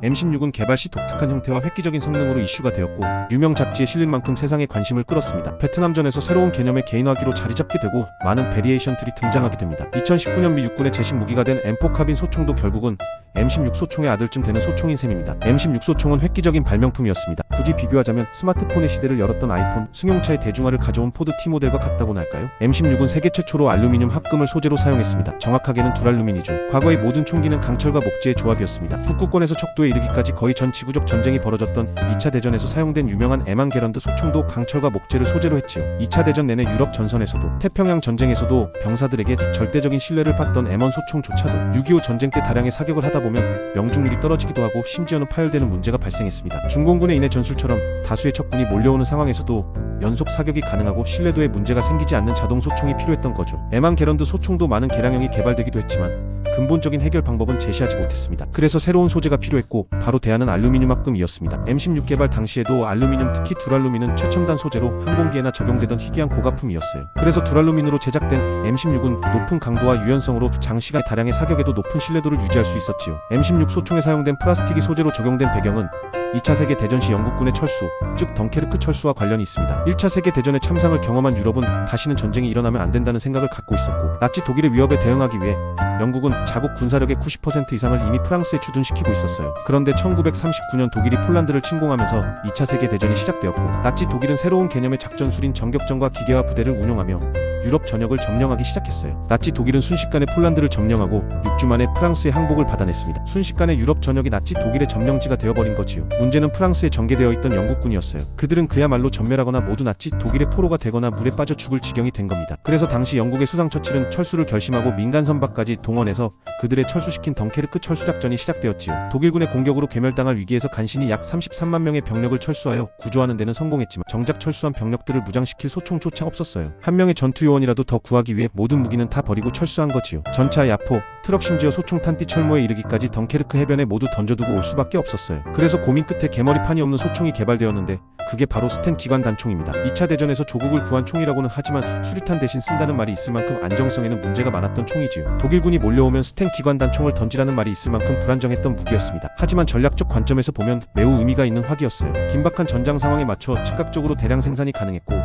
M16은 개발 시 독특한 형태와 획기적인 성능으로 이슈가 되었고 유명 잡지에 실릴 만큼 세상의 관심을 끌었습니다. 베트남전에서 새로운 개념의 개인화기로 자리잡게 되고 많은 베리에이션들이 등장하게 됩니다. 2019년 미 육군의 제식 무기가 된 M4 카빈 소총도 결국은 M16 소총의 아들쯤 되는 소총인 셈입니다. M16 소총은 획기적인 발명품이었습니다. 굳이 비교하자면 스마트폰의 시대를 열었던 아이폰, 승용차의 대중화를 가져온 포드 T모델과 같다고나 할까요? M16은 세계 최초로 알루미늄 합금을 소재로 사용했습니다. 정확하게는 둘알루민이죠. 과거의 모든 총기는 강철과 목재의 조합이었습니다. 북극권에서 척도에 이르기까지 거의 전 지구적 전쟁이 벌어졌던 2차 대전에서 사용된 유명한 에만게런드 소총도 강철과 목재를 소재로 했지요. 2차 대전 내내 유럽 전선에서도 태평양 전쟁에서도 병사들에게 절대적인 신뢰를 받던 M1 소총조차도 6.25 전쟁 때 다량의 사격을 하다 보면 명중률이 떨어지기도 하고 심지어는 파열되는 문제가 발생했습니다. 중공군의 인해 전술처럼 다수의 적군이 몰려오는 상황에서도 연속 사격이 가능하고 신뢰도에 문제가 생기지 않는 자동 소총이 필요했던 거죠. 에만게런드 소총도 많은 개량형이 개발되기도 했지만 근본적인 해결 방법은 제시하지 못했습니다. 그래서 새로운 소재가 필요했고 바로 대안은 알루미늄 합금이었습니다. M16 개발 당시에도 알루미늄, 특히 둘알루민은 최첨단 소재로 항공기에나 적용되던 희귀한 고가품이었어요. 그래서 둘알루민으로 제작된 M16은 높은 강도와 유연성으로 장시간 다량의 사격에도 높은 신뢰도를 유지할 수 있었지요. M16 소총에 사용된 플라스틱이 소재로 적용된 배경은 2차 세계대전 시 영국군의 철수, 즉 덩케르크 철수와 관련이 있습니다. 1차 세계대전의 참상을 경험한 유럽은 다시는 전쟁이 일어나면 안 된다는 생각을 갖고 있었고 나치 독일의 위협에 대응하기 위해 영국은 자국 군사력의 90% 이상을 이미 프랑스에 주둔시키고 있었어요. 그런데 1939년 독일이 폴란드를 침공하면서 2차 세계대전이 시작되었고 나치 독일은 새로운 개념의 작전술인 전격전과 기계화 부대를 운용하며 유럽 전역을 점령하기 시작했어요. 나치 독일은 순식간에 폴란드를 점령하고 6주 만에 프랑스의 항복을 받아냈습니다. 순식간에 유럽 전역이 나치 독일의 점령지가 되어버린 거지요. 문제는 프랑스에 전개되어 있던 영국군이었어요. 그들은 그야말로 전멸하거나 모두 나치 독일의 포로가 되거나 물에 빠져 죽을 지경이 된 겁니다. 그래서 당시 영국의 수상 처칠은 철수를 결심하고 민간 선박까지 동원해서 그들의 철수시킨 덩케르크 철수작전이 시작되었지요. 독일군의 공격으로 괴멸당할 위기에서 간신히 약 33만 명의 병력을 철수하여 구조하는 데는 성공했지만 정작 철수한 병력들을 무장시킬 소총조차 없었어요. 한 명의 전투 요원이라도 더 구하기 위해 모든 무기는 다 버리고 철수한 거지요. 전차, 야포, 트럭 심지어 소총 탄띠 철모에 이르기까지 덩케르크 해변에 모두 던져두고 올 수밖에 없었어요. 그래서 고민 끝에 개머리판이 없는 소총이 개발되었는데 그게 바로 스텐 기관 단총입니다. 2차 대전에서 조국을 구한 총이라고는 하지만 수류탄 대신 쓴다는 말이 있을 만큼 안정성에는 문제가 많았던 총이지요. 독일군이 몰려오면 스텐 기관 단총을 던지라는 말이 있을 만큼 불안정했던 무기였습니다. 하지만 전략적 관점에서 보면 매우 의미가 있는 화기였어요. 긴박한 전장 상황에 맞춰 즉각적으로 대량 생산이 가능했고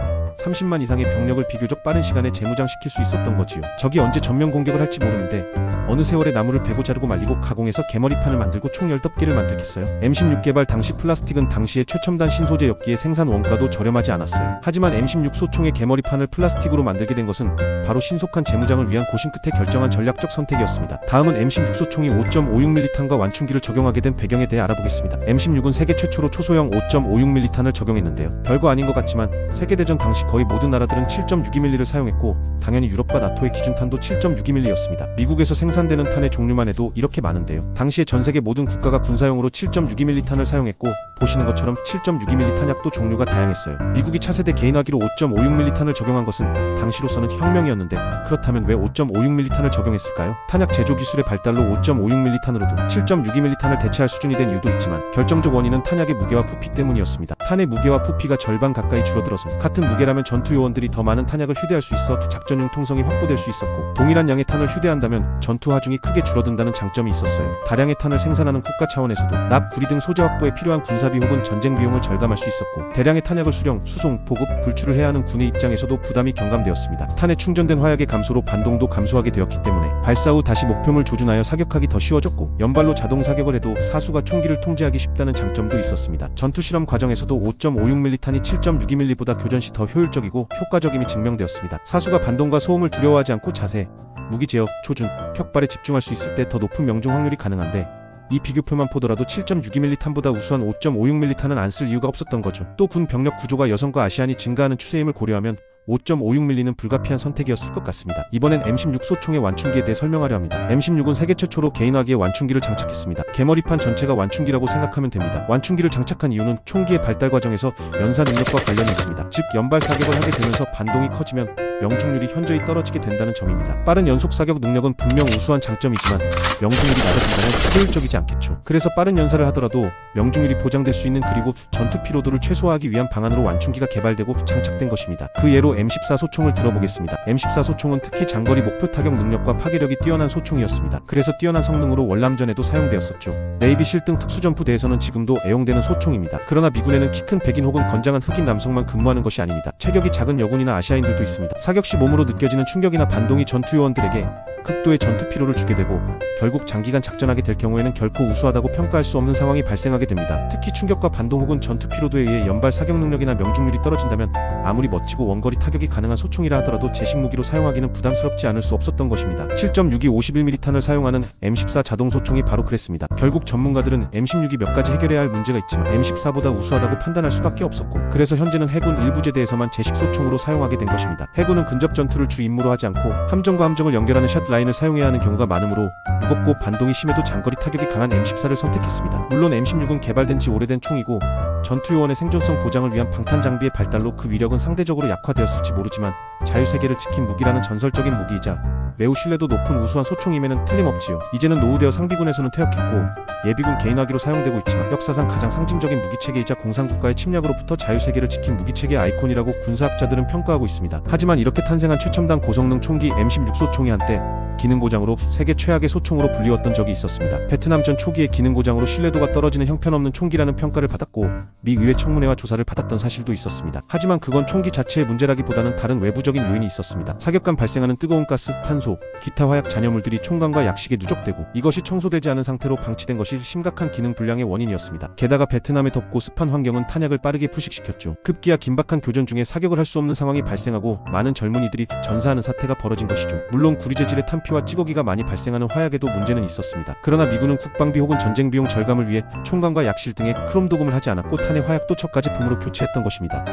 30만 이상의 병력을 비교적 빠른 시간에 재무장시킬 수 있었던 거지요. 적이 언제 전면 공격을 할지 모르는데 어느 세월에 나무를 베고 자르고 말리고 가공해서 개머리판을 만들고 총 10덮개를 만들겠어요? M16 개발 당시 플라스틱은 당시의 최첨단 신소재였기에 생산 원가도 저렴하지 않았어요. 하지만 M16 소총의 개머리판을 플라스틱으로 만들게 된 것은 바로 신속한 재무장을 위한 고심 끝에 결정한 전략적 선택이었습니다. 다음은 M16 소총이 5.56mm탄과 완충기를 적용하게 된 배경에 대해 알아보겠습니다. M16은 세계 최초로 초소형 5.56mm탄을 적용했는데요. 별거 아닌 것 같지만 세계대전 당시 거의 모든 나라들은 7.62mm를 사용했고 당연히 유럽과 나토의 기준탄도 7.62mm였습니다. 미국에서 생산되는 탄의 종류만 해도 이렇게 많은데요. 당시에 전세계 모든 국가가 군사용으로 7.62mm 탄을 사용했고 보시는 것처럼 7.62mm 탄약도 종류가 다양했어요. 미국이 차세대 개인화기로 5.56mm 탄을 적용한 것은 당시로서는 혁명이었는데 그렇다면 왜 5.56mm 탄을 적용했을까요? 탄약 제조 기술의 발달로 5.56mm 탄으로도 7.62mm 탄을 대체할 수준이 된 이유도 있지만 결정적 원인은 탄약의 무게와 부피 때문이었습니다. 탄의 무게와 부피가 절반 가까이 줄어들어서 같은 무게라면 전투 요원들이 더 많은 탄약을 휴대할 수 있어 작전용 통성이 확보될 수 있었고 동일한 양의 탄을 휴대한다면 전투 하중이 크게 줄어든다는 장점이 있었어요. 다량의 탄을 생산하는 국가 차원에서도 납, 구리 등 소재 확보에 필요한 군사비 혹은 전쟁 비용을 절감할 수 있었고 대량의 탄약을 수령, 수송, 보급, 불출을 해야 하는 군의 입장에서도 부담이 경감되었습니다. 탄에 충전된 화약의 감소로 반동도 감소하게 되었기 때문에 발사 후 다시 목표물 조준하여 사격하기 더 쉬워졌고 연발로 자동 사격을 해도 사수가 총기를 통제하기 쉽다는 장점도 있었습니다. 전투 실험 과정에서도 5.56mm 탄이 7.62mm보다 교전 시 더 효율적이고 효과적임이 증명되었습니다. 사수가 반동과 소음을 두려워하지 않고 자세, 무기 제어, 조준, 격발에 집중할 수 있을 때 더 높은 명중 확률이 가능한데 이 비교표만 보더라도 7.62mm 탄보다 우수한 5.56mm 탄은 안 쓸 이유가 없었던 거죠. 또 군 병력 구조가 여성과 아시안이 증가하는 추세임을 고려하면 5.56mm는 불가피한 선택이었을 것 같습니다. 이번엔 M16 소총의 완충기에 대해 설명하려 합니다. M16은 세계 최초로 개인화기에 완충기를 장착했습니다. 개머리판 전체가 완충기라고 생각하면 됩니다. 완충기를 장착한 이유는 총기의 발달 과정에서 연사 능력과 관련이 있습니다. 즉 연발 사격을 하게 되면서 반동이 커지면 명중률이 현저히 떨어지게 된다는 점입니다. 빠른 연속 사격 능력은 분명 우수한 장점이지만 명중률이 낮아진다면 효율적이지 않겠죠. 그래서 빠른 연사를 하더라도 명중률이 보장될 수 있는 그리고 전투 피로도를 최소화하기 위한 방안으로 완충기가 개발되고 장착된 것입니다. 그 예로 M14 소총을 들어보겠습니다. M14 소총은 특히 장거리 목표 타격 능력과 파괴력이 뛰어난 소총이었습니다. 그래서 뛰어난 성능으로 월남전에도 사용되었었죠. 네이비 실 등 특수전투대에서는 지금도 애용되는 소총입니다. 그러나 미군에는 키 큰 백인 혹은 건장한 흑인 남성만 근무하는 것이 아닙니다. 체격이 작은 여군이나 아시아인들도 있습니다. 사격 시 몸으로 느껴지는 충격이나 반동이 전투요원들에게 극도의 전투 피로를 주게 되고 결국 장기간 작전하게 될 경우에는 결코 우수하다고 평가할 수 없는 상황이 발생하게 됩니다. 특히 충격과 반동 혹은 전투 피로도에 의해 연발 사격 능력이나 명중률이 떨어진다면 아무리 멋지고 원거리 타격이 가능한 소총이라 하더라도 제식 무기로 사용하기는 부담스럽지 않을 수 없었던 것입니다. 7.62 51mm 탄을 사용하는 M14 자동 소총이 바로 그랬습니다. 결국 전문가들은 M16이 몇 가지 해결해야 할 문제가 있지만 M14보다 우수하다고 판단할 수밖에 없었고, 그래서 현재는 해군 일부 제대에서만 제식 소총으로 사용하게 된 것입니다. 해군은 근접 전투를 주 임무로 하지 않고 함정과 함정을 연결하는 샷 라인을 사용해야 하는 경우가 많으므로 무겁고 반동이 심해도 장거리 타격이 강한 M14를 선택했습니다. 물론 M16은 개발된 지 오래된 총이고 전투요원의 생존성 보장을 위한 방탄 장비의 발달로 그 위력은 상대적으로 약화되었을지 모르지만 자유세계를 지킨 무기라는 전설적인 무기이자 매우 신뢰도 높은 우수한 소총임에는 틀림없지요. 이제는 노후되어 상비군에서는 퇴역했고 예비군 개인화기로 사용되고 있지만 역사상 가장 상징적인 무기체계이자 공산국가의 침략으로부터 자유세계를 지킨 무기체계의 아이콘이라고 군사학자들은 평가하고 있습니다. 하지만 이렇게 탄생한 최첨단 고성능 총기 M16 소총이 한때 기능고장으로 세계 최악의 소총으로 불리웠던 적이 있었습니다. 베트남전 초기에 기능고장으로 신뢰도가 떨어지는 형편없는 총기라는 평가를 받았고 미 의회 청문회와 조사를 받았던 사실도 있었습니다. 하지만 그건 총기 자체의 문제라기보다는 다른 외부적인 요인이 있었습니다. 사격간 발생하는 뜨거운 가스, 탄소, 기타 화약 잔여물들이 총관과 약식에 누적되고 이것이 청소되지 않은 상태로 방치된 것이 심각한 기능 불량의 원인이었습니다. 게다가 베트남의 덥고 습한 환경은 탄약을 빠르게 푸식시켰죠. 급기야 긴박한 교전 중에 사격을 할 수 없는 상황이 발생하고 많은 젊은이들이 전사하는 사태가 벌어진 것이죠. 물론 구리재질의 탄피와 찌꺼기가 많이 발생하는 화약에도 문제는 있었습니다. 그러나 미군은 국방비 혹은 전쟁 비용 절감을 위해 총관과 약실 등에 크롬 도금을 하지 않았고 탄의 화약도 첨가 제품으로 교체했던 것입니다.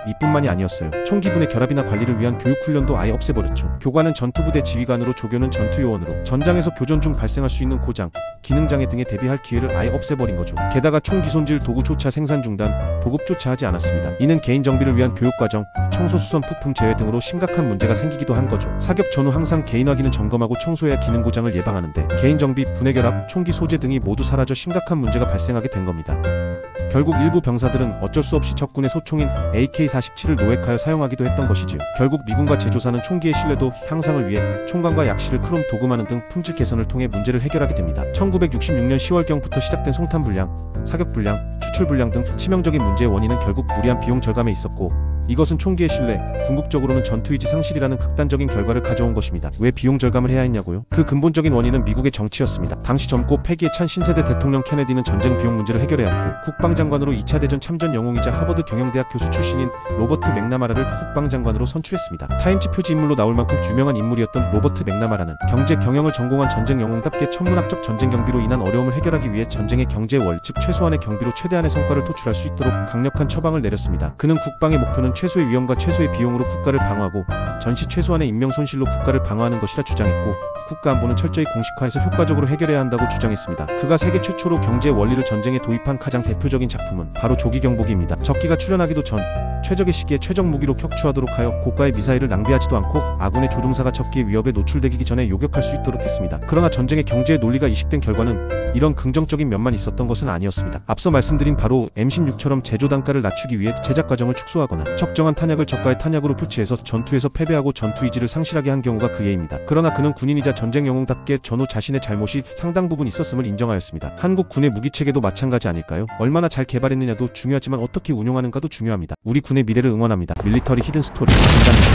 이뿐만이 아니었어요. 총기분의 결합이나 관리를 위한 교육훈련도 아예 없애버렸죠. 교관은 전투부대 지휘관으로, 조교는 전투요원으로 전장에서 교전 중 발생할 수 있는 고장, 기능장애 등에 대비할 기회를 아예 없애버린 거죠. 게다가 총기 손질 도구조차 생산 중단, 보급조차 하지 않았습니다. 이는 개인 정비를 위한 교육과정, 청소 수선 부품 제외 등으로 심각한 문제가 생기기도 한 거죠. 사격 전후 항상 개인 확인은 점검하고 청소해야 기능 고장을 예방하는데 개인 정비, 분해 결합, 총기 소재 등이 모두 사라져 심각한 문제가 발생하게 된 겁니다. 결국 일부 병사들은 어쩔 수 없이 적군의 소총인 AK-47을 노획하여 사용하기도 했던 것이지요. 결국 미군과 제조사는 총기의 신뢰도 향상을 위해 총관과 약실을 크롬 도금하는 등 품질 개선을 통해 문제를 해결하게 됩니다. 1966년 10월경부터 시작된 송탄 불량, 사격 불량, 추출 불량 등 치명적인 문제의 원인은 결국 무리한 비용 절감에 있었고, 이것은 총기의 신뢰, 궁극적으로는 전투의지 상실이라는 극단적인 결과를 가져온 것입니다. 왜 비용 절감을 해야 했냐고요? 그 근본적인 원인은 미국의 정치였습니다. 당시 젊고 패기에 찬 신세대 대통령 케네디는 전쟁 비용 문제를 해결해야 했고, 국방장관으로 2차 대전 참전 영웅이자 하버드 경영대학 교수 출신인 로버트 맥나마라를 국방장관으로 선출했습니다. 타임지 표지 인물로 나올 만큼 유명한 인물이었던 로버트 맥나마라는 경제 경영을 전공한 전쟁 영웅답게 천문학적 전쟁 경비로 인한 어려움을 해결하기 위해 전쟁의 경제 월, 즉 최소한의 경비로 최대한의 성과를 도출할 수 있도록 강력한 처방을 내렸습니다. 그는 국방의 목표는 최소의 위험과 최소의 비용으로 국가를 방어하고 전시 최소한의 인명 손실로 국가를 방어하는 것이라 주장했고, 국가 안보는 철저히 공식화해서 효과적으로 해결해야 한다고 주장했습니다. 그가 세계 최초로 경제 원리를 전쟁에 도입한 가장 대표적인 작품은 바로 조기경보기입니다. 적기가 출현하기도 전 최적의 시기에 최적 무기로 격추하도록 하여 고가의 미사일을 낭비하지도 않고 아군의 조종사가 적기의 위협에 노출되기 전에 요격할 수 있도록 했습니다. 그러나 전쟁의 경제의 논리가 이식된 결과는 이런 긍정적인 면만 있었던 것은 아니었습니다. 앞서 말씀드린 바로 M16처럼 제조 단가를 낮추기 위해 제작 과정을 축소하거나 적정한 탄약을 저가의 탄약으로 교체해서 전투에서 패배하고 전투 의지를 상실하게 한 경우가 그 예입니다. 그러나 그는 군인이자 전쟁 영웅답게 전후 자신의 잘못이 상당 부분 있었음을 인정하였습니다. 한국 군의 무기체계도 마찬가지 아닐까요? 얼마나 잘 개발했느냐도 중요하지만 어떻게 운용하는가도 중요합니다. 우리 군의 미래를 응원합니다. 밀리터리 히든 스토리. 감사합니다.